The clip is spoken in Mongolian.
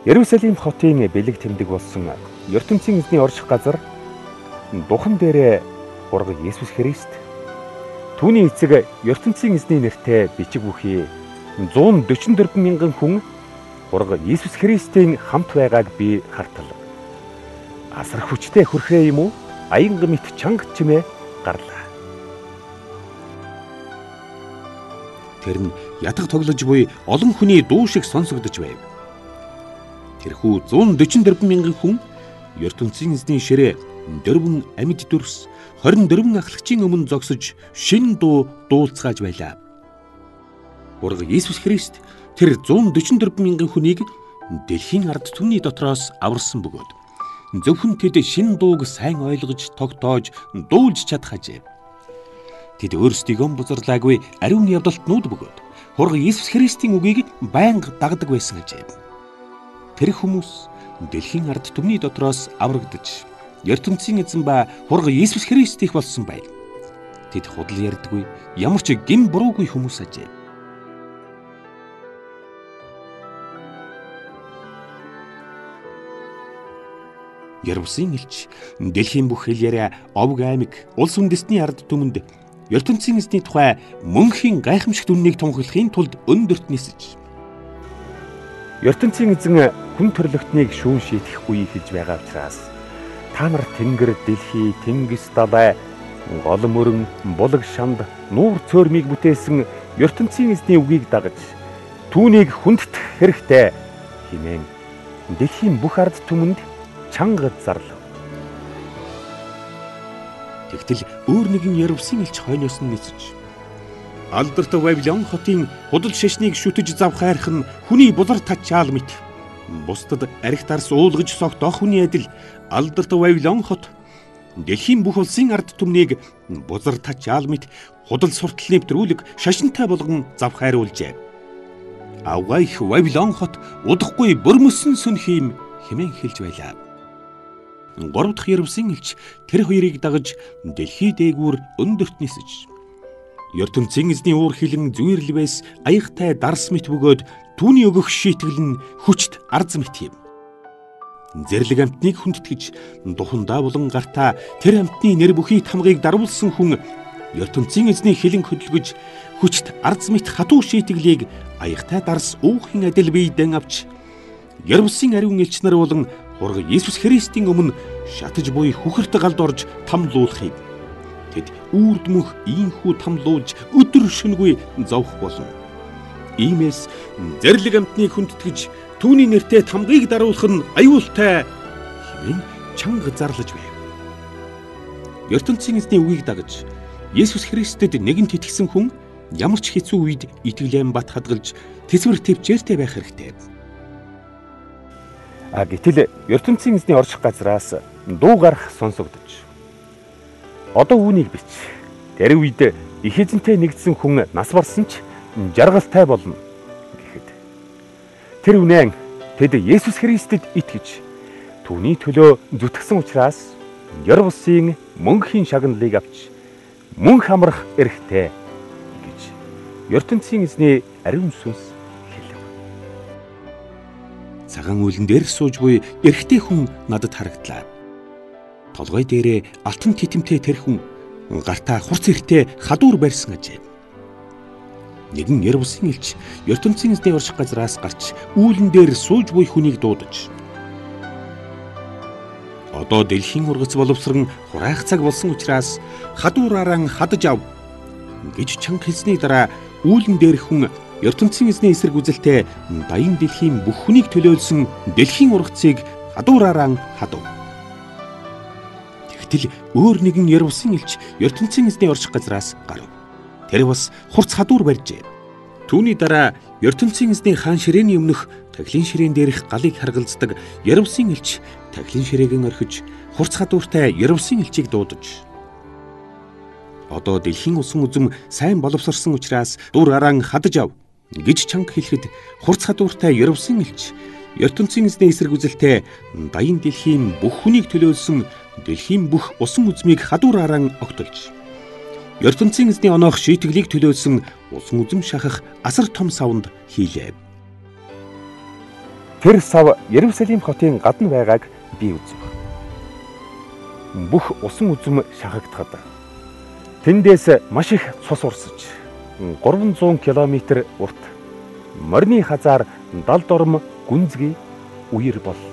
Иерусалим хотын бэлэг тэмдэг болсон ертөнцийн эзний орших газар духан дээрээ Бургал Есүс Христ түүний эцэг ертөнцийн эзний нэртэй бичиг бүхий 144 мянган хүн Бургал Есүс Христийн хамт байгааг би хартал. Асар хүчтэй хөрхрээ юм уу? Аянга мэт чанга чимээ гарлаа. Тэр нь ятг тоглож буй олон хүний дуу шиг сонсогдож байв. Тэрхүү 144 мянган хүн ертөнцийн эзний ширээ дөрвөн амьд дүрс 24 ахлагчийн өмнө зогсож шин дуу дуулцгааж байлаа. Бургал Есүс Христ тэр 144 мянган хүнийг дэлхийн ард түмний дотроос аварсан бөгөөд зөвхөн тэд шин дууг сайн ойлгож тогтоож дуулж чадах ажээ. Тэд өөрсдийгөө бузарлаагүй ариун явдалтнууд бөгөөд Бургал Есүс Христийн үгийг байнга дагдаг байсан ажээ. Тэр хүмүүс дэлхийн ард түмний дотроос аврагдаж ертөнцийн эзэн ба Бургал Есүс Христ их болсон байв. Тэд худал ярьдаггүй ямар ч гин буруугүй хүмүүс ажээ. Ярвсын элч дэлхийн бүх хэл яриа овг аймаг улс үндэстний ард түмэнд ертөнцийн эзний тухай мөнхийн гайхамшигт үннийг тунхаглахын тулд өндөрт нисэж ертөнцийн эзэн хүн төрлөختнийг шүүн шийдэх үе хийж байгаа учраас та нар тэнгэр, дэлхий, тэнгис далай, гол мөрөн, булаг шанд, нуур цөөрмийг бүтээсэн ертөнцийн эзний үгийг дагаж түүнийг хүндэтгэх хэрэгтэй хэмээн дэлхийн бүх ард түмэнд чанга зарлав. Тэгтэл өөр нэгэн Ярвсын элч хойноос нь нисэж алдарт Вавилон хотын худал шашныг шүтэж завхаарх нь хүний бузар тачаал мэт. Бусдад арх дарс уулгаж согтоох хүний адил алдарт Вавилон хот дэлхийн бүх улсын ард түмнийг бузар тачаал мэт худал суртал нэвтрүүлэг шашинтай болгон завхааруулжээ. Авгай их Вавилон хот удахгүй бөрмөсөн сүнхийм хэмээн хэлж байлаа. 3 дахь Ярвсын элч тэр хоёрыг дагаж дэлхий дээгүүр өндөрт нисэж ертөнцийн эзний уур хилэн зүирлвэс аягтай дарс мэт бөгөөд түүний өгөх шийтгэл нь хүчт арз мэт юм. Зэрлэг амтныг хүндэтгэж духандаа болон гартаа тэр амтны нэр бүхий тамгыг дарвуулсан хүн ертөнцийн эзний хилэн хөдөлгөж хүчт арз мэт хатуу шийтгэлийг аягтай дарс уухын адил биедэн авч Ярвсын ариун элч нар болон Бургал Есүс Христийн өмнө шатаж буй хүхэрт галд орж тамлуулахыг тэд үрд мөх ийхүү тамлуулж өдөр шөнөгүй зовх болно. Иймээс зэрлэг амтныг хүндэтгэж түүний нэртэй тамгыг даруулах нь аюултай хэмээн чанга зарлаж байв. ертөнцийн эзний үгийг дагаж Есүс Христэд нэгэнт итгэсэн хүн ямар ч хэцүү үед итгэлэн бат хадгалж тэсвэр төвчээртэй байх хэрэгтэй. Гэтэл ертөнцийн эзний орших газраас дуу гарах сонсогдож одоо үүнийг бич. Тэр үед их эзэнтэй нэгдсэн хүн нас барсан ч жаргалтай болно гэхэд тэр үнэн тэд Есүс Христэд итгэж түүний төлөө зүтгэсэн учраас Ярвсын мөнхийн шагналыг авч мөнх амрах эрхтэй гэж ертөнцийн эзний ариун сүнс хэлв. Цагаан үйлэн дээр сууж буй эрэгтэй хүн надад харагдлаа. Толгой дээрээ алтан титэмтэй тэр хүн гартаа хурц эртээ хадуур барьсан ажээ. Нэгэн Ярвсын элч ертөнцийн эзний орших газраас гарч үүлэн дээр сууж буй хүнийг дуудаж одоо дэлхийн ургац боловсрон хураах цаг болсон учраас хадуураараа хадаж ав гэж чанга хэлсний дараа үүлэн дээр хүн ертөнцийн эзний эсрэг үзэлтэй даян дэлхийн бүх хүнийг төлөөлсөн дэлхийн ургацыг хадуураараа хадав. Тэгтэл өөр нэгэн Ярвсын элч ертөнцийн эзний орших газраас гарав. Тэр бас хурц хадуур барьжээ. Түүний дараа ертөнцийн эзний хаан ширээний өмнөх тахилын ширээн дээрх галыг харгалздаг Ярвсын элч тахилын ширээгэн орхиж хурц хадууртай Ярвсын элчийг дуудаж одоо дэлхийн усан үзэм сайн боловсрсон учраас дураараа хадаж ав гэж чанга хэлэхэд хурц хадууртай Ярвсын элч ертөнцийн эзний эсрэг үзэлтэй даян дэлхийн бүх хүнийг төлөөлсөн дэлхийн бүх усан үзмийг хадуураараа огтолж ертөнцийн эзний оноох шийтгэлийг төлөөлсөн усан үзэм шахах асар том савнд хийлээ. Тэр сав Ерүсалим хотын гадна байгааг би үзв. Бүх усан үзэм шахагдахад тэндээс маш их цус урсаж 300 км урт морины хазаар далд ором гүнзгий үер боллоо.